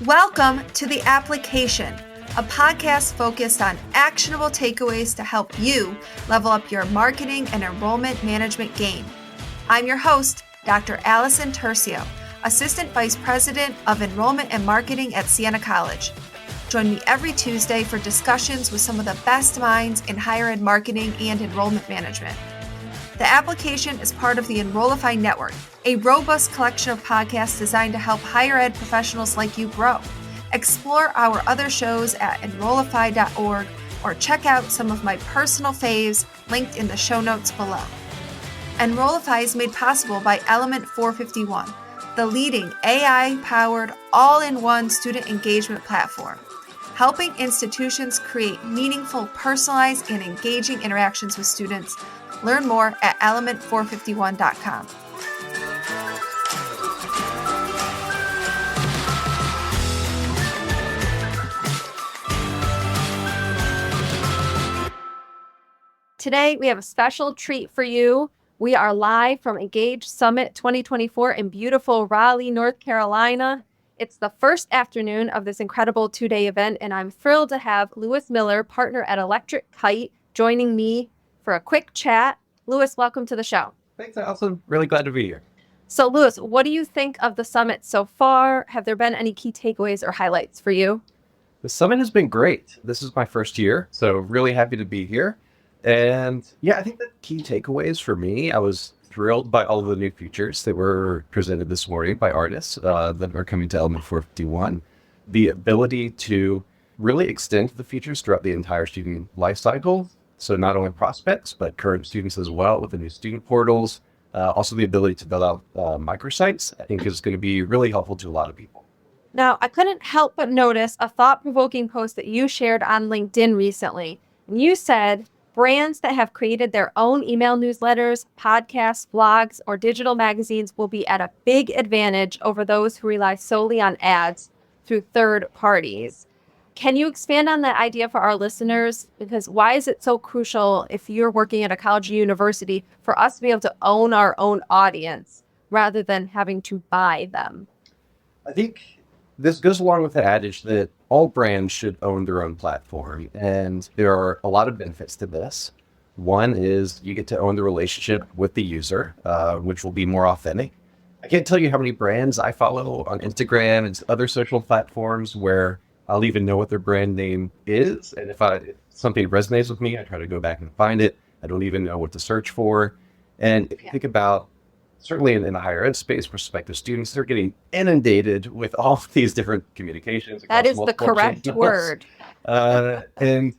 Welcome to The Application, a podcast focused on actionable takeaways to help you level up your marketing and enrollment management game. I'm your host, Dr. Allison Tercio, Assistant Vice President of Enrollment and Marketing at Siena College. Join me every Tuesday for discussions with some of the best minds in higher ed marketing and enrollment management. The Application is part of the Enrollify Network, a robust collection of podcasts designed to help higher ed professionals like you grow. Explore our other shows at enrollify.org or check out some of my personal faves linked in the show notes below. Enrollify is made possible by Element 451, the leading AI-powered all-in-one student engagement platform, helping institutions create meaningful, personalized, and engaging interactions with students. Learn more at element451.com. Today, we have a special treat for you. We are live from Engage Summit 2024 in beautiful Raleigh, North Carolina. It's the first afternoon of this incredible two-day event, and I'm thrilled to have Lewis Miller, partner at Electric Kite, joining me for a quick chat. Lewis, welcome to the show. Thanks, Allison. Really glad to be here. So, Lewis, what do you think of the summit so far? Have there been any key takeaways or highlights for you? The summit has been great. This is my first year, so really happy to be here. And yeah, I think the key takeaways for me, I was thrilled by all of the new features that were presented this morning by artists that are coming to Element 451. The ability to really extend the features throughout the entire student lifecycle. So not only prospects, but current students as well with the new student portals. Also the ability to build out microsites, I think is going to be really helpful to a lot of people. Now, I couldn't help but notice a thought-provoking post that you shared on LinkedIn recently. And you said, brands that have created their own email newsletters, podcasts, blogs, or digital magazines will be at a big advantage over those who rely solely on ads through third parties. Can you expand on that idea for our listeners? Because why is it so crucial if you're working at a college or university for us to be able to own our own audience rather than having to buy them? I think this goes along with the adage that all brands should own their own platform. And there are a lot of benefits to this. One is you get to own the relationship with the user, which will be more authentic. I can't tell you how many brands I follow on Instagram and other social platforms where I'll even know what their brand name is. And if something resonates with me, I try to go back and find it. I don't even know what to search for. And if you think about, certainly in the higher ed space, prospective students, they're getting inundated with all of these different communications. That is the correct word. And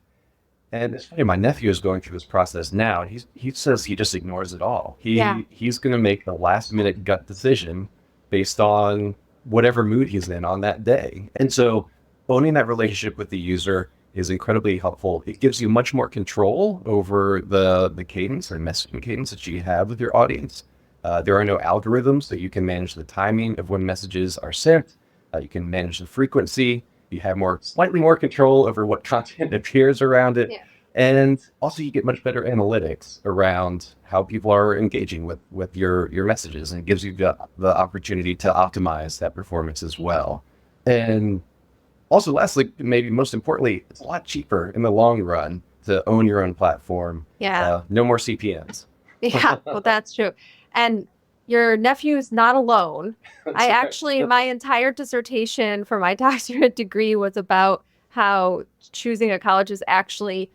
it's funny, my nephew is going through this process now. He says he just ignores it all. He's going to make the last minute gut decision based on whatever mood he's in on that day. And so owning that relationship with the user is incredibly helpful. It gives you much more control over the cadence or messaging cadence that you have with your audience. There are no algorithms, so you can manage the timing of when messages are sent. You can manage the frequency. You have slightly more control over what content appears around it. Yeah. And also you get much better analytics around how people are engaging with your messages, and it gives you the opportunity to optimize that performance as well. And also, lastly, maybe most importantly, it's a lot cheaper in the long run to own your own platform. Yeah. No more CPMs. Yeah, well, that's true. And your nephew's not alone. My entire dissertation for my doctorate degree was about how choosing a college is actually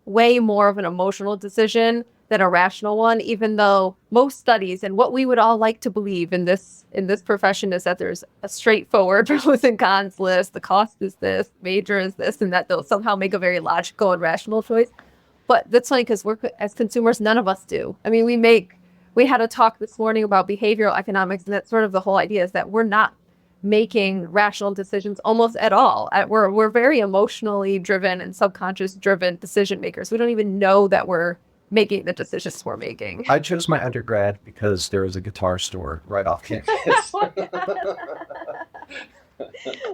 way more of an emotional decision than a rational one, even though most studies and what we would all like to believe in this profession is that there's a straightforward pros and cons list. The cost is this, major is this, and that they'll somehow make a very logical and rational choice. But that's funny because as consumers, none of us do. I mean, we had a talk this morning about behavioral economics, and that's sort of the whole idea is that we're not making rational decisions almost at all. We're very emotionally driven and subconscious driven decision makers. We don't even know that we're making the decisions we're making. I chose my undergrad because there was a guitar store right off campus.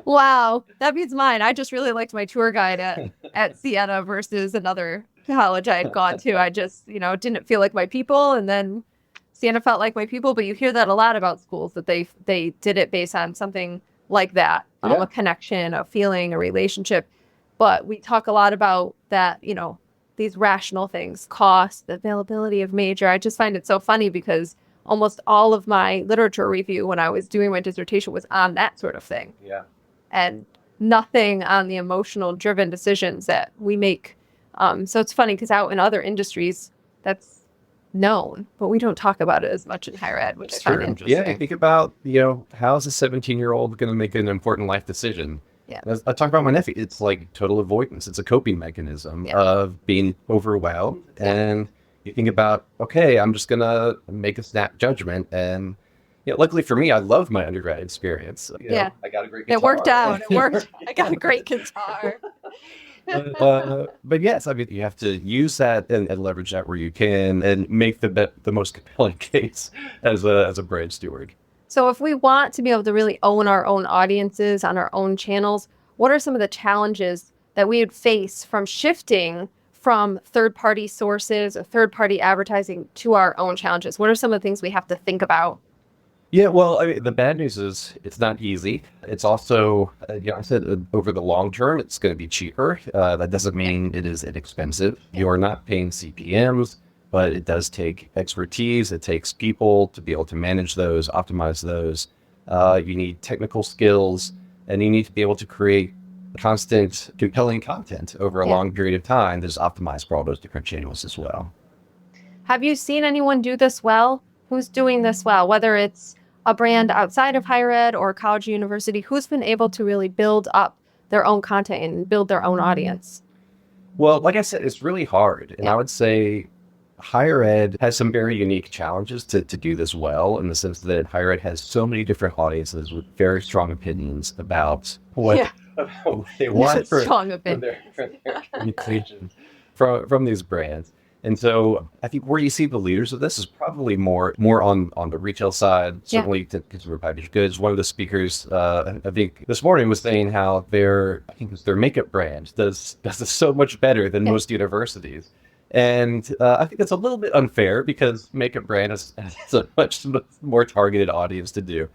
Wow, that beats mine. I just really liked my tour guide at Siena versus another college I had gone to. I just, didn't feel like my people, and then Siena felt like my people. But you hear that a lot about schools, that they did it based on something like that, a connection, a feeling, a relationship. But we talk a lot about that, these rational things, cost, the availability of major. I just find it so funny because almost all of my literature review when I was doing my dissertation was on that sort of thing. Yeah. And nothing on the emotional driven decisions that we make. So it's funny because out in other industries, that's known, but we don't talk about it as much in higher ed, which I find interesting. Yeah, think about, how is a 17-year-old going to make an important life decision? Yeah. As I talk about my nephew, it's like total avoidance. It's a coping mechanism of being overwhelmed. Yeah. And you think about, okay, I'm just going to make a snap judgment. And luckily for me, I love my undergrad experience. I got a great guitar. It worked out. It worked. I got a great guitar. But yes, I mean, you have to use that and leverage that where you can and make the most compelling case as a brand steward. So if we want to be able to really own our own audiences on our own channels, what are some of the challenges that we would face from shifting from third-party sources or third-party advertising to our own challenges? What are some of the things we have to think about? Yeah, well, I mean, the bad news is it's not easy. It's also, I said over the long term, it's going to be cheaper. That doesn't mean it is inexpensive. You're not paying CPMs, but it does take expertise. It takes people to be able to manage those, optimize those. You need technical skills, and you need to be able to create constant, compelling content over a long period of time that is optimized for all those different channels as well. Have you seen anyone do this well? Who's doing this well? Whether it's a brand outside of higher ed or college or university, who's been able to really build up their own content and build their own audience? Well, like I said, it's really hard. And I would say higher ed has some very unique challenges to do this well, in the sense that higher ed has so many different audiences with very strong opinions about what they want for their communication from these brands. And so I think where you see the leaders of this is probably more on the retail side, certainly to consumer packaged goods. One of the speakers, I think this morning, was saying how their makeup brand does this so much better than most universities. And I think it's a little bit unfair because makeup brand has a much more targeted audience to do.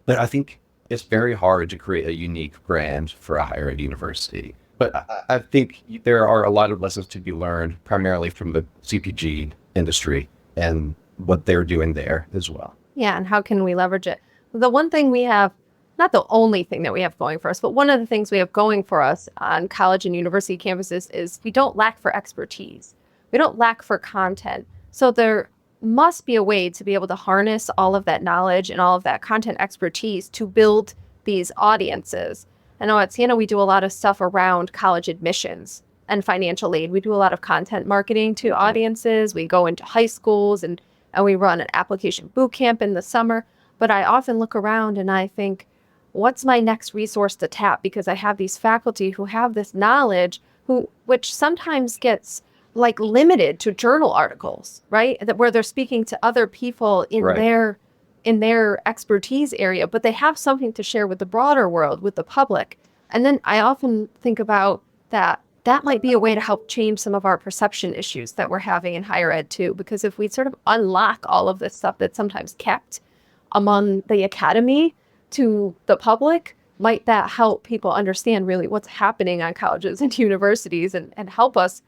But I think it's very hard to create a unique brand for a higher ed university. But I think there are a lot of lessons to be learned, primarily from the CPG industry and what they're doing there as well. Yeah, and how can we leverage it? The one thing we have, not the only thing that we have going for us, but one of the things we have going for us on college and university campuses is we don't lack for expertise. We don't lack for content. So there must be a way to be able to harness all of that knowledge and all of that content expertise to build these audiences. I know at Siena, we do a lot of stuff around college admissions and financial aid. We do a lot of content marketing to audiences. We go into high schools and we run an application boot camp in the summer. But I often look around and I think, what's my next resource to tap? Because I have these faculty who have this knowledge, which sometimes gets like limited to journal articles, right? Where they're speaking to other people in their expertise area, but they have something to share with the broader world, with the public. And then I often think about that might be a way to help change some of our perception issues that we're having in higher ed too, because if we sort of unlock all of this stuff that's sometimes kept among the academy to the public, might that help people understand really what's happening on colleges and universities and help us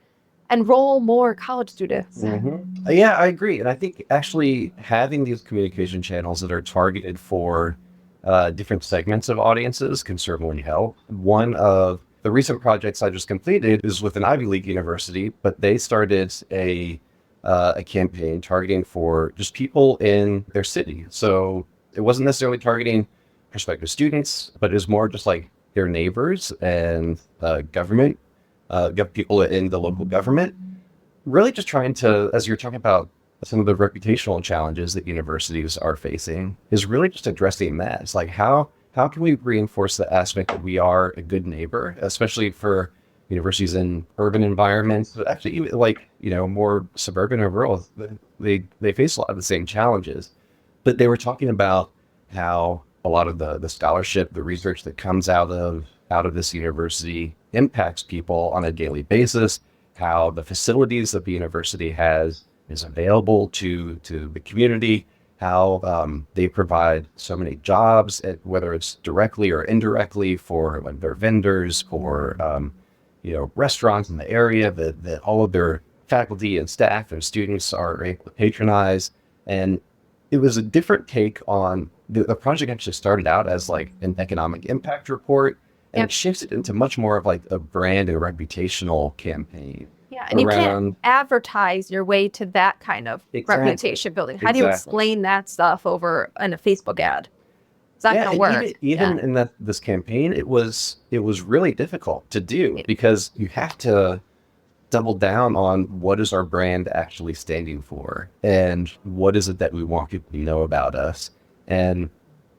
enroll more college students? Mm-hmm. Yeah, I agree. And I think actually having these communication channels that are targeted for different segments of audiences can certainly help. One of the recent projects I just completed is with an Ivy League university, but they started a campaign targeting for just people in their city. So it wasn't necessarily targeting prospective students, but it was more just like their neighbors and government. People in the local government, really just trying to, as you're talking about some of the reputational challenges that universities are facing, is really just addressing that. It's like, how can we reinforce the aspect that we are a good neighbor, especially for universities in urban environments, but actually even like, more suburban or rural, they face a lot of the same challenges. But they were talking about how a lot of the scholarship, the research that comes out of this university impacts people on a daily basis, how the facilities that the university has is available to the community, how they provide so many jobs, whether it's directly or indirectly for like their vendors, for restaurants in the area that all of their faculty and staff and students are able to patronize. And it was a different take on the project. Actually started out as like an economic impact report, and it shifted into much more of like a brand and reputational campaign. Yeah, and you can't advertise your way to that kind of reputation building. How do you explain that stuff over in a Facebook ad? It's not going to work. Even in this campaign, it was really difficult to do because you have to double down on what is our brand actually standing for and what is it that we want people to know about us. And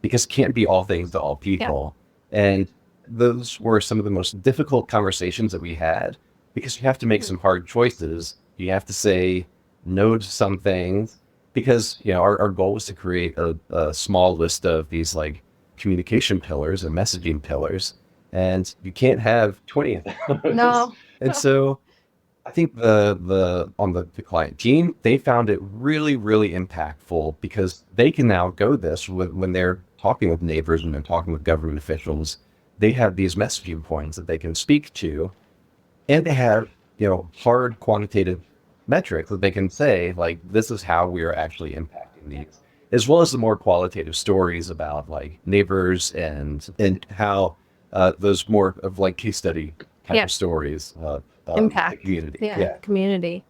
because it can't be all things to all people. Yeah. And those were some of the most difficult conversations that we had because you have to make some hard choices. You have to say no to some things because, our goal was to create a small list of these like communication pillars and messaging pillars, and you can't have 20 of them. No. And so I think the client team, they found it really, really impactful because they can now go this when they're talking with neighbors and they're talking with government officials. They have these messaging points that they can speak to, and they have, hard quantitative metrics that they can say, like, this is how we are actually impacting these, as well as the more qualitative stories about like neighbors and how those more of like case study kind of stories impact the community. Community.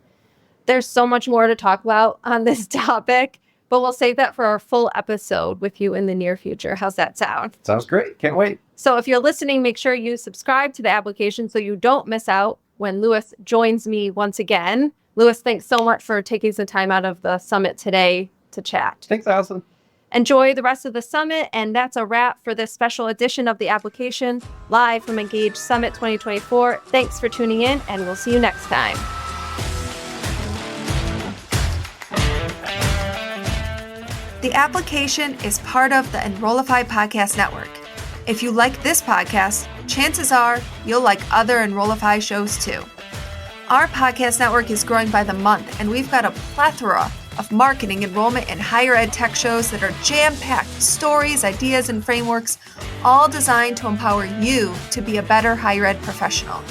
There's so much more to talk about on this topic, but we'll save that for our full episode with you in the near future. How's that sound? Sounds great. Can't wait. So if you're listening, make sure you subscribe to the application so you don't miss out when Lewis joins me once again. Lewis, thanks so much for taking some time out of the summit today to chat. Thanks, Allison. Enjoy the rest of the summit, and that's a wrap for this special edition of the application, live from Engage Summit 2024. Thanks for tuning in, and we'll see you next time. The application is part of the Enrollify Podcast Network. If you like this podcast, chances are you'll like other Enrollify shows too. Our podcast network is growing by the month, and we've got a plethora of marketing, enrollment, and higher ed tech shows that are jam-packed with stories, ideas, and frameworks, all designed to empower you to be a better higher ed professional.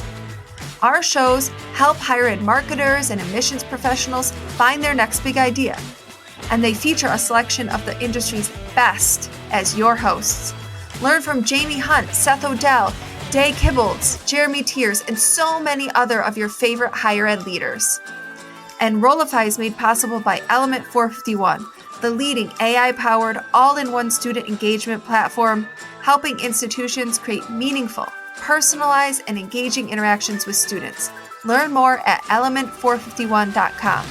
Our shows help higher ed marketers and admissions professionals find their next big idea, and they feature a selection of the industry's best as your hosts. Learn from Jamie Hunt, Seth Odell, Day Kibbolds, Jeremy Tiers, and so many other of your favorite higher ed leaders. Enrollify is made possible by Element 451, the leading AI-powered all-in-one student engagement platform, helping institutions create meaningful, personalized, and engaging interactions with students. Learn more at element451.com.